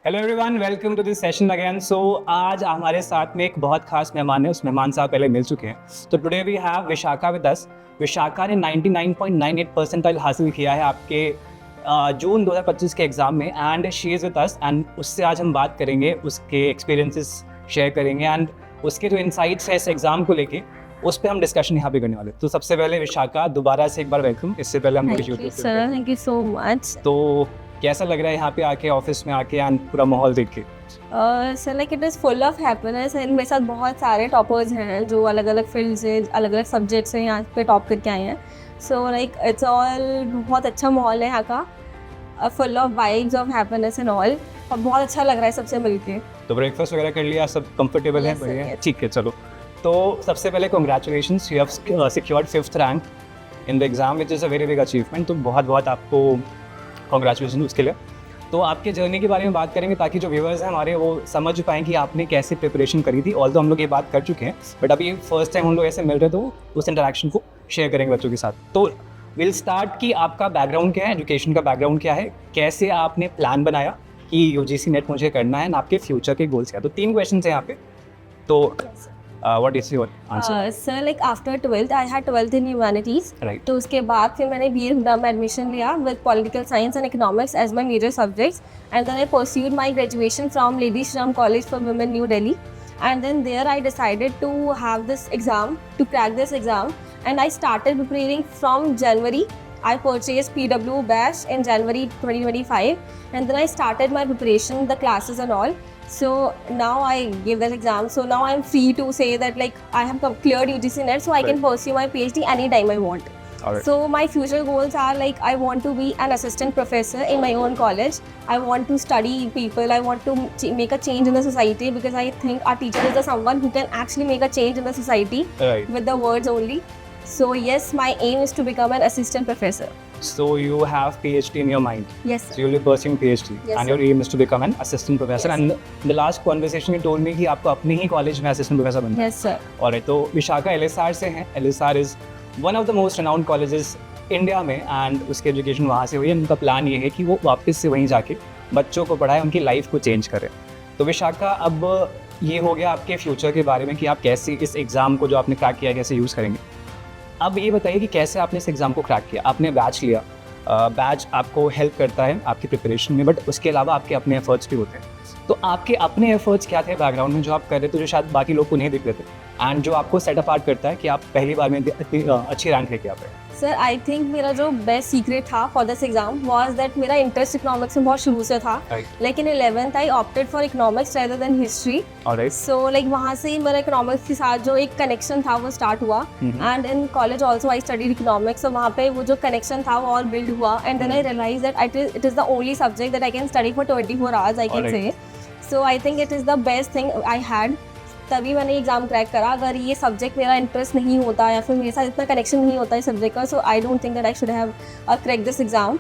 Hello everyone, welcome to this session again. So आज हमारे साथ में एक बहुत खास मेहमान है। उस मेहमान से आप पहले मिल चुके हैं। तो today we have Vishakha with us. Vishakha ने 99.98 परसेंटाइल हासिल किया है आपके जून 2025 के एग्ज़ाम में, and she is with us. And उससे आज हम बात करेंगे, उसके एक्सपीरियंसेस शेयर करेंगे एंड उसके जो इंसाइट्स है इस एग्ज़ाम को लेके, उस पर हम डिस्कशन यहाँ पे करने वाले। तो सबसे पहले विशाखा, दोबारा से एक बार वेलकम। इससे पहले हम थैंक यू सो मच। तो कैसा लग रहा है यहाँ पे आके, ऑफिस में आके एंड पूरा माहौल देख के? Sir like it is full of happiness and मेरे साथ बहुत सारे टॉपर्स हैं जो अलग अलग फील्ड से, अलग अलग सब्जेक्ट से यहाँ पे टॉप करके आए हैं। सो लाइक इट्स ऑल बहुत अच्छा माहौल है यहाँ का, full of vibes of happiness and all, और बहुत अच्छा लग रहा है सबसे मिलके। तो ब्रेकफास्ट वगैरह कर लिया, सब कंफर्टेबल है? Yes, बढ़िया है, yes. ठीक है। चलो, तो सबसे पहले congratulations, you have secured 5th rank in the exam which is a very big achievement. तो बहुत बहुत आपको कॉन्ग्रेचुलेशन उसके लिए। तो आपके जर्नी के बारे में बात करेंगे ताकि जो व्यूअर्स हैं हमारे वो समझ पाएँ कि आपने कैसे प्रिपरेशन करी थी। ऑल्दो हम लोग ये बात कर चुके हैं, बट अभी फर्स्ट टाइम हम लोग ऐसे मिल रहे, तो उस इंटरेक्शन को शेयर करेंगे बच्चों के साथ। तो विल स्टार्ट कि आपका बैकग्राउंड क्या है, एजुकेशन का बैकग्राउंड क्या है, कैसे आपने प्लान बनाया कि यूजीसी नेट मुझे करना है, और आपके फ्यूचर के गोल्स क्या। तो 3 क्वेश्चन हैं यहाँ पे। तो what is your answer? Sir like after 12th I had 12th in humanities. Right. तो उसके बाद फिर मैंने BA में एडमिशन लिया with political science and economics as my major subjects, and then I pursued my graduation from Lady Shri Ram College for women New Delhi, and then there I decided to have this exam, to crack this exam, and I started preparing from January. I purchased PW batch in January 2025, and then I started my preparation, the classes and all. So now I gave that exam, so now I'm free to say that like I have cleared UGC NET, so I can pursue my PhD anytime I want. Alright. So my future goals are like I want to be an assistant professor in my own college. I want to study people. I want to make a change in the society, because I think our teacher is the someone who can actually make a change in the society Right. with the words only. So yes, my aim is to become an assistant professor. So you have PhD in your mind. Yes, So sir. you'll be pursuing PhD, Yes, and your aim is to become an assistant professor. Yes. And in the last conversation you told me कि आपको अपने ही college में assistant professor बनना है। Yes, sir. और तो Vishakha LSR से हैं। LSR is one of the most renowned colleges India में, एंड उसकी एजुकेशन वहाँ से हुई है। उनका प्लान ये है कि वो वापस से वहीं जाके बच्चों को पढ़ाए, उनकी लाइफ को चेंज करें। तो विशाखा, अब ये हो गया आपके फ्यूचर के बारे में कि आप कैसे इस एग्ज़ाम को जो आपने क्रैक किया कैसे यूज़ करेंगे। अब ये बताइए कि कैसे आपने इस एग्ज़ाम को क्रैक किया। आपने बैच लिया, बैच आपको हेल्प करता है आपकी प्रिपरेशन में, बट उसके अलावा आपके अपने एफर्ट्स भी होते हैं। तो आपके अपने एफर्ट्स क्या थे बैकग्राउंड में जो आप कर रहे थे, जो शायद बाकी लोग को नहीं दिख रहे थे, एंड जो आपको सेट अपार्ट करता है कि आप पहली बार में अच्छी रैंक लेके आ पाए? सर आई थिंक मेरा जो बेस्ट सीक्रेट था for this exam was that मेरा इंटरेस्ट इकोनॉमिक्स में बहुत शुरू से था। लेकिन 11th I opted for economics rather than history. So like वहाँ से ही मेरा इकोनॉमिक्स के साथ जो एक कनेक्शन था वो स्टार्ट हुआ, and in college also I studied economics. तो वहाँ पे वो जो कनेक्शन था वो और बिल्ड हुआ, and then I realise that it is the only subject that I can study for 24 hours I can say. So I think it is the best thing I had. तभी मैंने exam crack करा। अगर ये subject मेरा interest नहीं होता या फिर मेरे साथ इतना कनेक्शन नहीं होता इस सब्जेक्ट का, so I don't think that I should have crack this exam.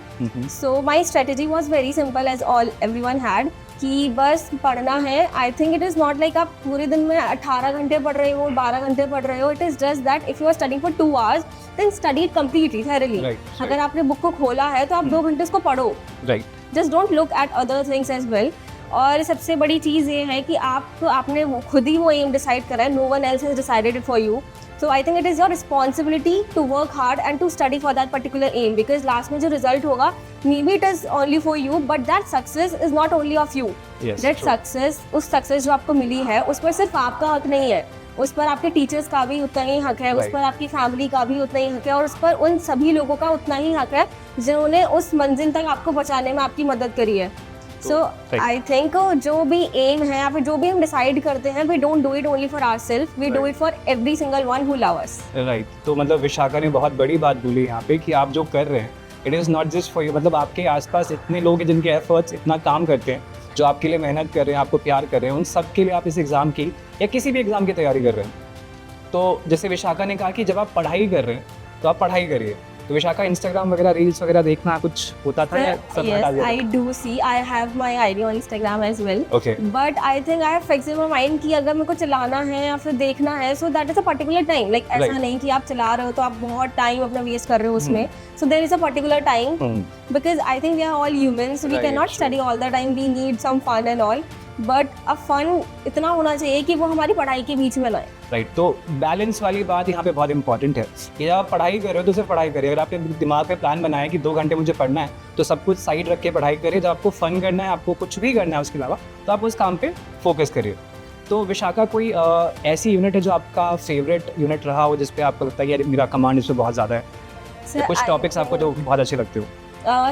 So my strategy was very simple as all everyone had, कि बस पढ़ना है। I think it is not like आप पूरे दिन में 18 घंटे पढ़ रहे हो, 12 घंटे पढ़ रहे हो। It is just that if you are studying for 2 hours then study it completely thoroughly. अगर आपने बुक को खोला है तो आप 2 घंटे उसको पढ़ो। Just don't look at other things as well. और सबसे बड़ी चीज़ ये है कि आपने खुद ही वो एम डिसाइड करा है, no one else has decided it for you. So I think it is your responsibility to work hard and to study for that particular aim, because last में जो रिजल्ट होगा may be it is only for you, but that success is not only of you. That success, उस success जो आपको मिली है उस पर सिर्फ आपका हक नहीं है, उस पर आपके टीचर्स का भी उतना ही हक है, उस पर आपकी फैमिली का भी उतना ही हक है, और उस पर उन सभी लोगों का उतना ही हक है जिन्होंने उस मंजिल तक आपको पहुँचाने में आपकी मदद करी है। सो आई थिंक जो भी एम है या फिर जो भी हम डिसाइड करते हैं, we don't do it only for ourself, we do it for every single one who love us. Right. तो मतलब विशाखा ने बहुत बड़ी बात बोली यहाँ पे कि आप जो कर रहे हैं it is not just for you. मतलब आपके आसपास इतने लोग हैं जिनके एफर्ट्स इतना काम करते हैं, जो आपके लिए मेहनत कर रहे हैं, आपको प्यार कर रहे हैं, उन सब के लिए आप इस एग्ज़ाम की या किसी भी एग्ज़ाम की तैयारी कर रहे हैं। तो जैसे विशाखा ने कहा कि जब आप पढ़ाई कर रहे हैं तो आप पढ़ाई करिए, तो विशाखा इंस्टाग्राम वगैरह रील्स वगैरह देखना कुछ होता था या सब हटा Yes, दिया? I do see. I have my ID on Instagram as well. Okay. But I think I have fixed in my mind कि अगर मेरे को चलाना है या फिर देखना है, so that is a particular time. Like ऐसा Right. नहीं कि आप चला रहे हो तो आप बहुत टाइम अपना वेस्ट कर रहे हो उसमें. So there is a particular time because I think we are all humans. So we Right, cannot true. study all the time. We need some fun and all. But a fun इतना होना चाहिए कि वो हमारी पढ़ाई के बीच में ना आए. राइट, तो बैलेंस वाली बात यहाँ पे बहुत इंपॉर्टेंट है कि जब आप पढ़ाई कर रहे हो तो सिर्फ पढ़ाई करिए। अगर आपके दिमाग पे प्लान बनाया कि 2 घंटे मुझे पढ़ना है तो सब कुछ साइड रख के पढ़ाई करिए। जब आपको फन करना है, आपको कुछ भी करना है उसके अलावा, तो आप उस काम पे फोकस करिए। तो विशाखा, कोई ऐसी यूनिट है जो आपका फेवरेट यूनिट रहा हो जिस पे आपको लगता है कि यार मेरा कमांड इसमें बहुत ज़्यादा है? Sir, कुछ I टॉपिक्स आपको जो बहुत अच्छे लगते हो?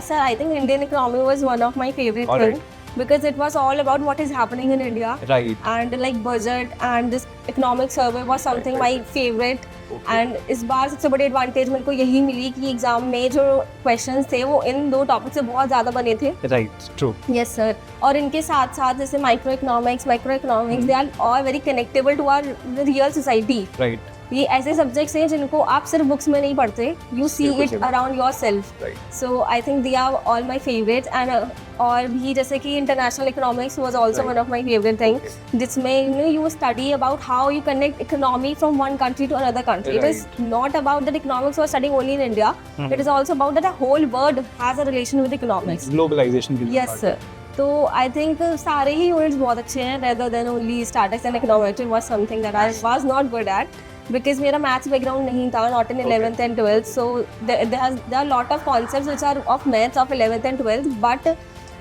Sir, I think Indian economy was one of my favorite All right. things because it was all about what is happening in India. Right, And like budget and this economic survey was something my favorite. And इस बार सबसे बड़ी advantage मेरे को यही मिली कि exam में जो questions थे वो इन 2 टॉपिक से बहुत ज़्यादा बने थे. Right, true. Yes sir. और इनके साथ साथ जैसे micro economics they are all very connectable to our real society. Right, ये ऐसे सब्जेक्ट्स हैं जिनको आप सिर्फ बुक्स में नहीं पढ़ते, यू सी बिल्कुल इट सही। Around yourself. Right, so I think they are all my favourites. And और भी जैसे कि international economics was also Right. One of my favourite thing जिसमें you study about how you connect economy from one country to another country. It is not about that economics was studying only in India. It is also about that the whole world has a relation with economics. Globalisation की yes sir. तो I think सारे ही units बहुत अच्छे हैं rather than only statics and economics. It was something that I was not good at because मेरा maths background नहीं था, not in 11th and 12th. So there are lot of concepts which are of maths of 11th and 12th. But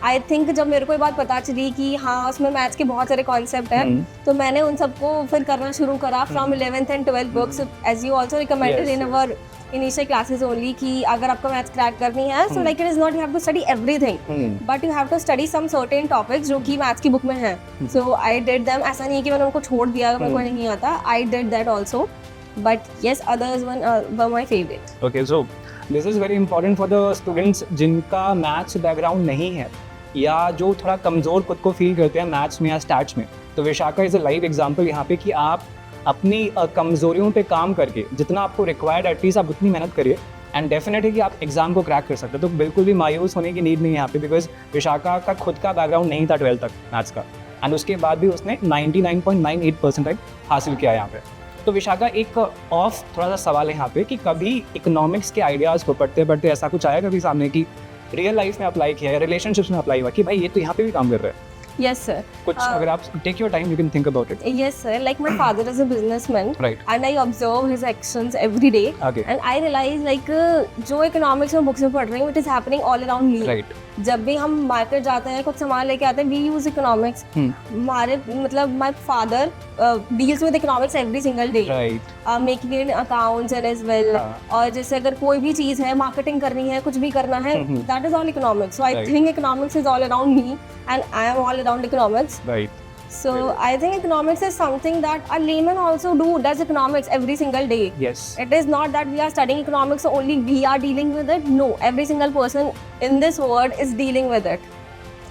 I think जब मेरे को ये बात पता चली कि हाँ उसमें मैथ्स के बहुत सारे कॉन्सेप्ट हैं, तो मैंने उन सबको फिर करना शुरू करा from 11th and 12th books as you also recommended in our initial classes only कि अगर आपको मैथ्स क्रैक करनी है so like it is not you have to study everything but you have to study some certain topics जो कि maths की book में है. So I did them. ऐसा नहीं है कि मैंने उनको छोड़ दिया, मेरे को नहीं आता. I did that also. But yes, others were my favorite. Okay, so this is very important for the students जिनका मैथ्स बैकग्राउंड नहीं है या जो थोड़ा कमज़ोर खुद को फील करते हैं मैथ्स में या स्टैट्स में. तो Vishakha is a live example यहाँ पे कि आप अपनी कमज़ोरियों पे काम करके जितना आपको रिक्वायर्ड एटलीस्ट आप उतनी मेहनत करिए एंड डेफिनेटली कि आप एग्जाम को क्रैक कर सकते हो. तो बिल्कुल भी मायूस होने की नीड नहीं है यहाँ पे बिकॉज विशाखा का खुद का बैकग्राउंड नहीं था 12th तक मैथ्स का एंड उसके बाद भी उसने 99.98% हासिल किया यहाँ पे. तो विशाखा एक ऑफ थोड़ा सा सवाल है यहाँ पे कि कभी इकोनॉमिक्स के आइडियाज़ को पढ़ते पढ़ते ऐसा कुछ आया कभी सामने कि रियल लाइफ में अप्लाई किया या रिलेशनशिप्स में अप्लाई हुआ कि भाई ये तो यहाँ पे भी काम कर रहा है? Yes sir. कुछ अगर आप take your time you can think about it. Yes sir. Like my father is a businessman. Right. And I observe his actions every day. Okay. And I realize like जो economics में books में पढ़ रही हूँ, it is happening all around me. Right, जब भी हम market जाते हैं कुछ सामान लेके आते हैं वी यूज इकोनॉमिक्स. हमारे मतलब my father deals with economics every single day, right, making it accounts and as well. और जैसे अगर कोई भी चीज़ है, मार्केटिंग करनी है, कुछ भी करना है, that is all economics. So I Right. Think economics is all around me and I am all around economics. Right. So I think economics is something that a layman also does economics every single day. Yes. It is not that we are studying economics so only we are dealing with it. No, every single person in this world is dealing with it.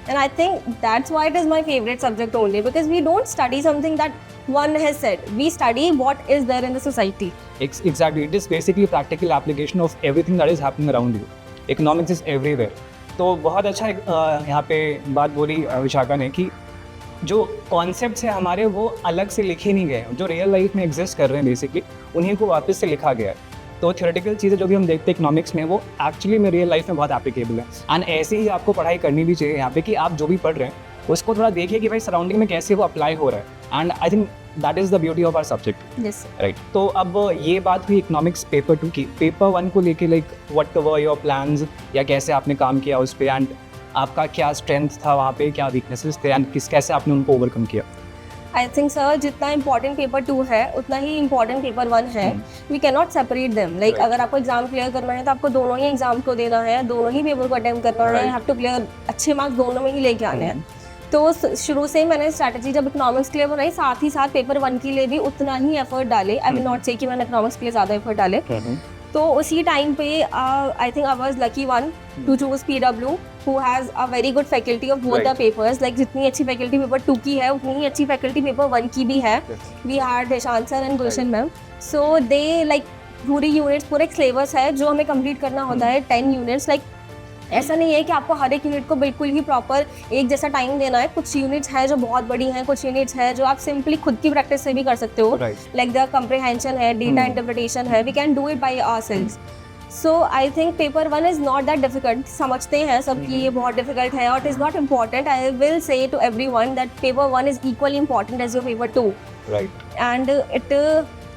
And I think that's why it is my favorite subject only because we don't study something that one has said. We study what is there in the society. Exactly. It is basically practical application of everything that is happening around you. Economics is everywhere. तो बहुत अच्छा यहाँ पे बात बोली विशाखा ने कि जो कॉन्सेप्ट्स हैं हमारे वो अलग से लिखे नहीं गए, जो रियल लाइफ में एग्जिस्ट कर रहे हैं बेसिकली उन्हीं को वापस से लिखा गया है. तो थियोरेटिकल चीज़ें जो भी हम देखते हैं इकोनॉमिक्स में वो एक्चुअली में रियल लाइफ में बहुत एप्लीकेबल है एंड ऐसे ही आपको पढ़ाई करनी भी चाहिए यहाँ पे कि आप जो भी पढ़ रहे हैं उसको थोड़ा देखिए कि भाई सराउंडिंग में कैसे वो अप्लाई हो रहा है and I think that is the beauty of our subject. Yes. Right. तो अब ये बात हुई इकोनॉमिक्स पेपर 2 की. पेपर 1 को लेके like what were your plans या कैसे आपने काम किया उस पर एंड आपका क्या स्ट्रेंथ था वहाँ पे, क्या वीकनेसेस थे एंड कैसे आपने उनको ओवरकम किया? आई थिंक सर जितना इंपॉर्टेंट पेपर 2 है उतना ही इंपॉर्टेंट पेपर 1 है. We can not separate them. Like अगर आपको एग्जाम क्लियर करना है तो आपको दोनों ही एग्जाम को देना है, दोनों ही पेपर को अटेम्प्ट करना है. हैव टू क्लियर, अच्छे मार्क्स दोनों में ही लेके आने हैं. तो शुरू से ही मैंने स्ट्रैटेजी जब इकोनॉमिक्स के लिए बनाई साथ ही साथ पेपर 1 के लिए भी उतना ही एफर्ट डाले. आई विल नॉट से कि मैंने इकोनॉमिक्स के लिए ज़्यादा एफर्ट डाले. तो उसी टाइम पे I think I was lucky one two choose PW who has a very good faculty of both the papers. Like जितनी अच्छी faculty पेपर 2 की है उतनी ही अच्छी faculty पेपर 1 की भी है. We had Deshan sir and Gulshan ma'am. So they like पूरी यूनिट्स पूरे एक सिलेबस है जो हमें कंप्लीट करना होता है 10 यूनिट्स। लाइक ऐसा नहीं है कि आपको हर एक यूनिट को बिल्कुल ही प्रॉपर एक जैसा टाइम देना है। कुछ यूनिट्स हैं जो बहुत बड़ी हैं, कुछ यूनिट्स हैं जो आप सिंपली खुद की प्रैक्टिस से भी कर सकते हो। लाइक द कंप्रिहेंशन है, डेटा इंटरप्रिटेशन है, we can do it by ourselves. So I think paper 1 is not that difficult. समझते हैं सब कि ये बहुत डिफिकल्ट है और it is not important. I will say to everyone that paper 1 is equally important as your paper 2। And it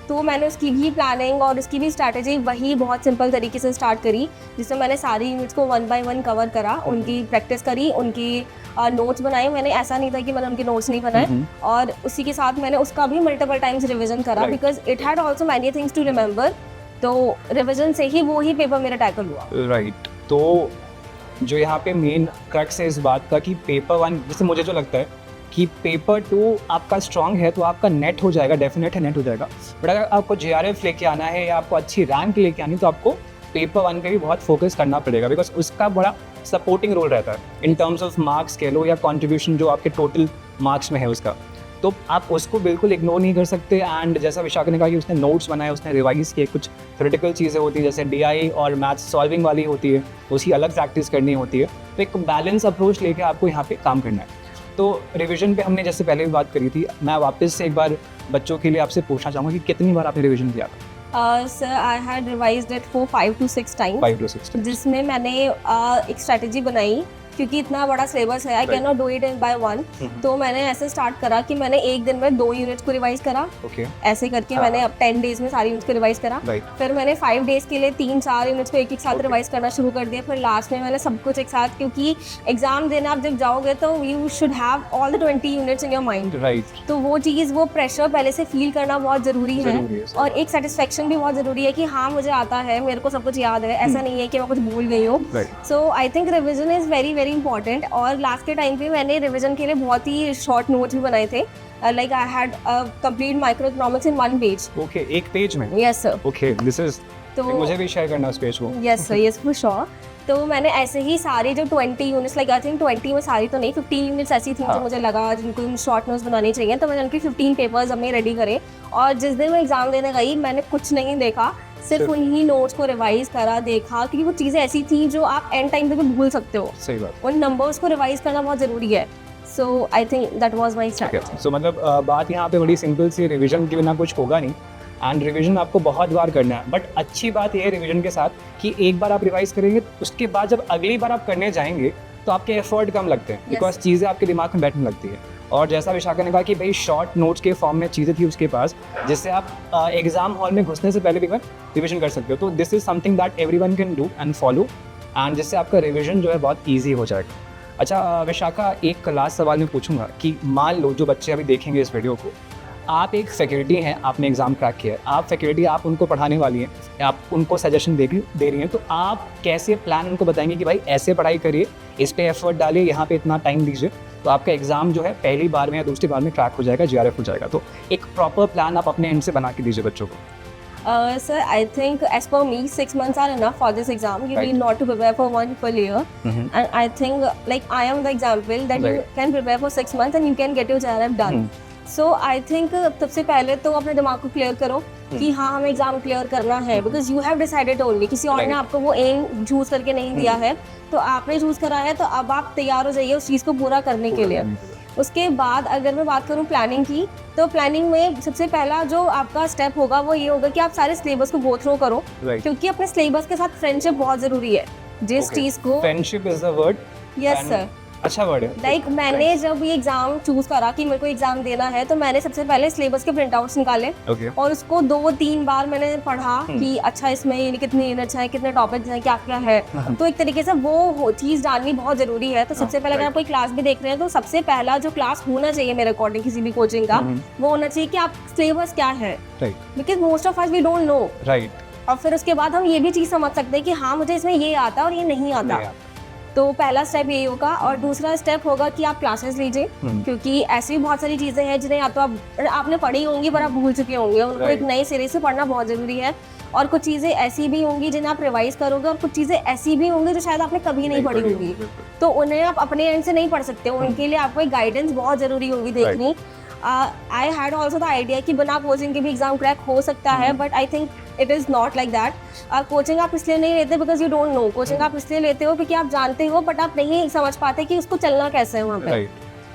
तो मैंने उसकी भी प्लानिंग और उसकी भी स्ट्रैटेजी वही बहुत सिंपल तरीके से स्टार्ट करी, जिसमें मैंने सारी यूनिट्स को 1 बाय 1 कवर करा, उनकी प्रैक्टिस करी, उनकी नोट्स बनाए। मैंने ऐसा नहीं था कि मैंने उनके नोट्स नहीं बनाए, और उसी के साथ मैंने उसका भी मल्टीपल टाइम्स रिविजन करा, because it had also many things to remember. तो रिविजन से ही वो ही पेपर मेरा टैकल हुआ। राइट। तो जो यहाँ पे मेन क्रक्स है इस बात का कि पेपर 1, जैसे मुझे जो लगता है कि पेपर 2 आपका स्ट्रांग है तो आपका नेट हो जाएगा, डेफिनेट है नेट हो जाएगा। बट अगर आपको JRF लेके आना है या आपको अच्छी रैंक लेके आनी है तो आपको पेपर 1 पे भी बहुत फोकस करना पड़ेगा, बिकॉज उसका बड़ा सपोर्टिंग रोल रहता है इन टर्म्स ऑफ मार्क्स कह लो या कॉन्ट्रीब्यूशन जो आपके टोटल मार्क्स में है उसका। तो आप उसको बिल्कुल इग्नोर नहीं कर सकते। एंड जैसा विशाखा ने कहा कि उसने नोट्स बनाए, उसने रिवाइज किए, कुछ क्रिटिकल चीज़ें होती है जैसे DI और मैथ्स सॉल्विंग वाली होती है, उसकी अलग प्रैक्टिस करनी होती है। तो एक बैलेंस अप्रोच लेके आपको यहाँ पे काम करना है। तो रिवीजन पे हमने जैसे पहले भी बात करी थी, मैं वापस से एक बार बच्चों के लिए आपसे पूछना चाहूँगा कि कितनी बार आपने रिवीजन किया था? Sir I had revised it for 5 to 6 times. 5 to 6 जिसमें मैंने एक स्ट्रैटेजी बनाई, क्योंकि इतना बड़ा सिलेबस है, I can not do it in by 1। तो मैंने ऐसे स्टार्ट करा कि मैंने एक दिन में 2 यूनिट्स को रिवाइज करा। ऐसे करके मैंने अब 10 डेज में सारी यूनिट्स को रिवाइज करा। फिर मैंने 5 डेज के लिए 3-4 यूनिट्स को एक साथ रिवाइज करना शुरू कर दिया। फिर लास्ट में मैंने सब कुछ एक साथ, क्योंकि एग्जाम देने आप जब जाओगे तो you should have all the 20 units in your mind. तो वो चीज़, वो प्रेशर पहले से फील करना बहुत ज़रूरी है, और एक सेटिस्फेक्शन भी बहुत ज़रूरी है कि हाँ मुझे आता है, मेरे को सब कुछ याद है, ऐसा नहीं है कि मैं कुछ भूल गई हूँ। So I think revision is very very important. और लास्ट के टाइम पे मैंने रिवीजन के लिए बहुत ही शॉर्ट नोट्स भी बनाए थे। Like I had complete micro economics in 1 page. Okay, एक पेज में? Yes sir. Okay, this is, तो मुझे भी शेयर करना उस पेज को। Yes sir, yes for sure. तो मैंने ऐसे ही सारी जो 20 यूनिट्स, लाइक आई थिंक 20 में सारी तो नहीं, 15 यूनिट्स ऐसी थी जो मुझे लगा जिनको शॉर्ट नोट्स बनाने चाहिए, तो मैंने उनके 15 पेपर्स हमें रेडी करे। और जिस दिन मैं एग्जाम देने गई मैंने कुछ नहीं देखा, सिर्फ उन्हीं नोट्स को रिवाइज करा, देखा, क्योंकि वो चीज़ें ऐसी थी जो आप एंड टाइम पे भी भूल सकते हो। सही बात। उन नंबर्स को रिवाइज करना बहुत ज़रूरी है। So I think that was my strategy. So मतलब बात यहाँ पे बड़ी सिंपल सी, रिवीजन के बिना कुछ होगा नहीं, एंड रिवीजन आपको बहुत बार करना है। बट अच्छी बात यह है रिवीजन के साथ कि एक बार आप रिवाइज करेंगे, उसके बाद जब अगली बार आप करने जाएंगे तो आपके एफर्ट कम लगते हैं, बिकॉज चीज़ें आपके दिमाग में बैठने लगती है। और जैसा विशाखा ने कहा कि भाई शॉर्ट नोट्स के फॉर्म में चीज़ें थी उसके पास, जिससे आप एग्जाम हॉल में घुसने से पहले भी रिवीजन कर सकते हो। तो this is something that everyone can do and follow, and जिससे आपका रिवीजन जो है बहुत ईजी हो जाएगा। अच्छा विशाखा, एक लास्ट सवाल मैं पूछूंगा कि मान लो जो बच्चे अभी देखेंगे इस वीडियो को, आप एक फैकल्टी हैं, आपने एग्ज़ाम क्रैक किया है, आप फैकल्टी, आप उनको पढ़ाने वाली हैं, आप उनको सजेशन दे रही हैं, तो आप कैसे प्लान उनको बताएंगे कि भाई ऐसे पढ़ाई करिए, इस पे एफर्ट डालिए, यहाँ पे इतना टाइम दीजिए, तो आपका एग्ज़ाम जो है पहली बार में या दूसरी बार में क्रैक हो जाएगा, JRF हो जाएगा। तो एक प्रॉपर प्लान आप अपने एंड से बना के दीजिए बच्चों को। Sir, I think as per me, 6 months are enough for this exam. You need not to prepare for 1 full year. And I think, like, I am the example that you can prepare for 6 months and you can get your JRF done. So I think सबसे पहले तो अपने दिमाग को clear करो कि हाँ हमें एग्जाम क्लियर करना है, because you have decided only, किसी और ने आपको वो एम चूज करके नहीं दिया है, तो आपने चूज करा है, तो अब आप तैयार हो जाइए उस चीज़ को पूरा करने के लिए। उसके बाद अगर मैं बात करूँ प्लानिंग की, तो प्लानिंग में सबसे पहला जो आपका स्टेप होगा वो ये होगा कि आप सारे सिलेबस को गो थ्रू करो, क्योंकि अपने सिलेबस के साथ फ्रेंडशिप बहुत ज़रूरी है। जिस चीज़ को, friendship is the word. Yes sir, अच्छा वर्ड है। लाइक मैंने जब ये एग्जाम चूज करा कि मेरे को एग्जाम देना है, तो मैंने सबसे पहले सिलेबस के प्रिंट आउट्स निकाले और उसको 2-3 बार मैंने पढ़ा कि अच्छा इसमें कितनी यूनिट्स हैं, कितने टॉपिक्स हैं, क्या क्या है। तो एक तरीके से वो चीज़ जाननी बहुत ज़रूरी है। तो सबसे पहले अगर आप कोई क्लास भी देख रहे हैं, तो सबसे पहला जो क्लास होना चाहिए मेरे अकॉर्डिंग किसी भी कोचिंग का, वो होना चाहिए कि आप सिलेबस क्या है, because most of us we don't know. और फिर उसके बाद हम ये भी चीज़ समझ सकते हैं कि हाँ मुझे इसमें ये आता है और ये नहीं आता। तो पहला स्टेप यही होगा। और दूसरा स्टेप होगा कि आप क्लासेस लीजिए, क्योंकि ऐसी भी बहुत सारी चीज़ें हैं जिन्हें या तो आपने पढ़ी होंगी पर आप भूल चुके होंगे, उनको एक नए सिरे से पढ़ना बहुत ज़रूरी है। और कुछ चीज़ें ऐसी भी होंगी जिन्हें आप रिवाइज करोगे, और कुछ चीज़ें ऐसी भी होंगी जो शायद आपने कभी नहीं पढ़ी होंगी, तो उन्हें आप अपने एंड से नहीं पढ़ सकते। उनके लिए आपको एक गाइडेंस बहुत ज़रूरी होगी देखनी। I had also the idea कि बिना कोचिंग के भी एग्जाम क्रैक हो सकता है, but I think it is not like that. Coaching आप इसलिए नहीं लेते because you don't know, coaching आप इसलिए लेते हो क्योंकि आप जानते हो बट आप नहीं समझ पाते कि उसको चलना कैसे है वहाँ पे।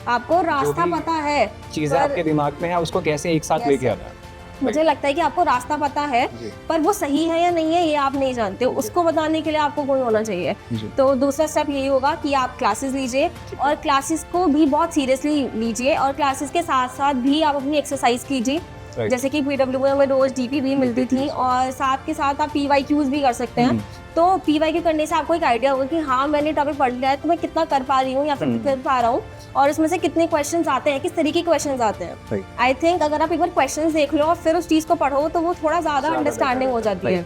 आपको रास्ता पता है, चीज़ें आपके दिमाग में है, उसको कैसे एक साथ लेके आना है। मुझे लगता है कि आपको रास्ता पता है पर वो सही है या नहीं है ये आप नहीं जानते, उसको बताने के लिए आपको कोई होना चाहिए। तो दूसरा स्टेप यही होगा कि आप क्लासेस लीजिए और क्लासेस को भी बहुत सीरियसली लीजिए और क्लासेस के साथ साथ भी आप अपनी एक्सरसाइज कीजिए। जैसे कि PW में हमें रोज DP भी मिलती थी और साथ के साथ आप PYQs भी कर सकते हैं। तो PYQ करने से आपको एक आइडिया होगा कि हाँ मैंने टॉपिक पढ़ लिया है तो मैं कितना कर पा रही हूँ या फिर कर पा रहा हूँ और इसमें से कितने क्वेश्चंस आते हैं, किस तरीके के क्वेश्चंस आते हैं। आई थिंक अगर आप एक बार क्वेश्चंस देख लो और फिर उस चीज़ को पढ़ो तो वो थोड़ा ज़्यादा अंडरस्टैंडिंग हो जाती है।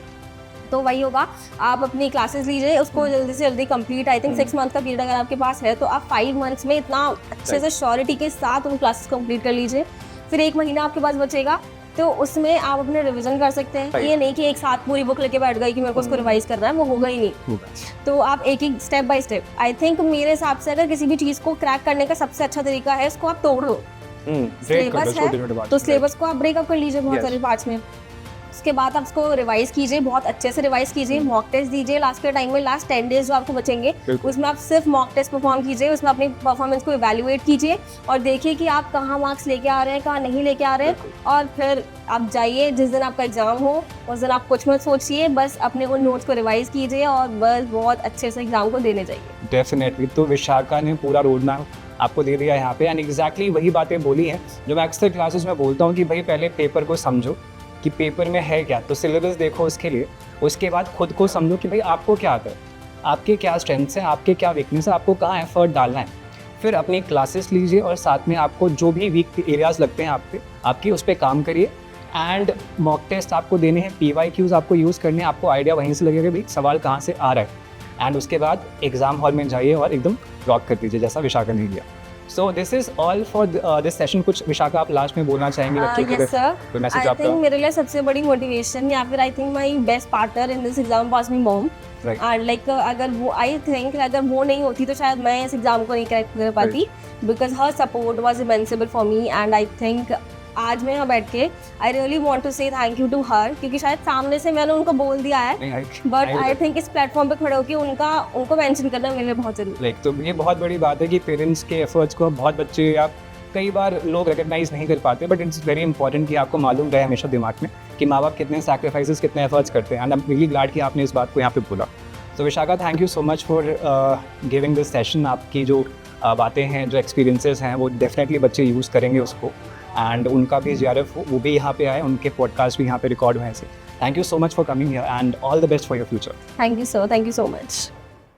तो वही होगा, आप अपनी क्लासेस लीजिए, उसको जल्दी से जल्दी कंप्लीट। आई थिंक 6 मंथ का पीरियड अगर आपके पास है तो आप 5 मंथ्स में इतना अच्छे से श्योरिटी के साथ उन क्लासेस कंप्लीट कर लीजिए। फिर 1 महीना आपके पास बचेगा तो उसमें आप अपने रिवीजन कर सकते हैं। ये नहीं कि एक साथ पूरी बुक लेके बैठ गई कि मेरे को उसको रिवाइज करना है, वो होगा ही नहीं। तो आप एक एक step by step, I think मेरे हिसाब से अगर किसी भी चीज़ को क्रैक करने का सबसे अच्छा तरीका है इसको आप तोड़ दो। सिलेबस है तो सिलेबस को आप ब्रेकअप कर लीजिए बहुत सारे पार्ट्स में। उसके बाद आप उसको रिवाइज कीजिए, बहुत अच्छे से रिवाइज कीजिए, मॉक टेस्ट दीजिए लास्ट के टाइम में। लास्ट 10 डेज जो आपको बचेंगे उसमें आप सिर्फ मॉक टेस्ट परफॉर्म कीजिए, उसमें अपनी परफॉर्मेंस को इवैल्यूएट कीजिए और देखिए कि आप कहाँ मार्क्स लेके आ रहे हैं, कहाँ नहीं लेके आ रहे हैं। और फिर आप जाइए, जिस दिन आपका एग्जाम हो उस दिन आप कुछ मत सोचिए, बस अपने उन नोट्स को रिवाइज कीजिए और बस बहुत अच्छे से एग्जाम को देने जाइए। डेफिनेटली। तो विशाखा ने पूरा रोड मैप आपको दे दिया यहाँ पे एंड एग्जैक्टली वही बातें बोली हैं जो मैं अक्सर क्लासेस में बोलता हूँ कि भाई पहले पेपर को समझो कि पेपर में है क्या, तो सिलेबस देखो उसके लिए, उसके बाद खुद को समझो कि भाई आपको क्या आता है, आपके क्या स्ट्रेंथ्स हैं, आपके क्या वीकनेस है, आपको कहाँ एफर्ट डालना है। फिर अपनी क्लासेस लीजिए और साथ में आपको जो भी वीक एरियाज़ लगते हैं आपके उस पर काम करिए एंड मॉक टेस्ट आपको देने हैं, PYQs आपको यूज़ करने हैं, आपको आइडिया वहीं से लगेगा भाई सवाल कहाँ से आ रहा है एंड उसके बाद एग्ज़ाम हॉल में जाइए और एकदम रॉक कर दीजिए जैसा विशाखा ने किया। So this is all for this session. कुछ विशाखा आप लास्ट में बोलना चाहेंगे बच्चों के लिए? कोई मैसेज आपका? आई थिंक मेरे लिए सबसे बड़ी मोटिवेशन या फिर I think my best partner in this exam was my mom. And like अगर वो आई थिंक अगर वो नहीं होती तो शायद मैं इस एग्जाम को नहीं क्रैक कर पाती because her support was immense for me. And I think आज मैं यहाँ बैठ के I really want to say thank you to her, क्योंकि शायद सामने से मैंने उनको बोल दिया है बट आई थिंक इस प्लेटफॉर्म पे खड़े होकर उनको मेंशन करना मेरे लिए बहुत जरूरी है। तो ये बहुत बड़ी बात है कि पेरेंट्स के एफर्ट्स को बहुत बच्चे या कई बार लोग रिकग्नाइज नहीं कर पाते, बट इट्स वेरी इंपॉर्टेंट कि आपको मालूम रहे हमेशा दिमाग में कि माँ बाप कितने सैक्रिफाइसेस, कितने एफर्ट्स करते हैं and I am really glad कि आपने इस बात को यहाँ पे बोला। तो Vishakha, thank you so much for giving this session. आपकी जो बातें हैं, जो एक्सपीरियंसेस हैं, वो डेफिनेटली बच्चे यूज़ करेंगे उसको एंड उनका भी JRF वो भी यहाँ पे आए, उनके पॉडकास्ट भी यहाँ पे रिकॉर्ड हुए हैं। Thank you so much for coming here and all the best for your future. Thank you sir, thank you so much.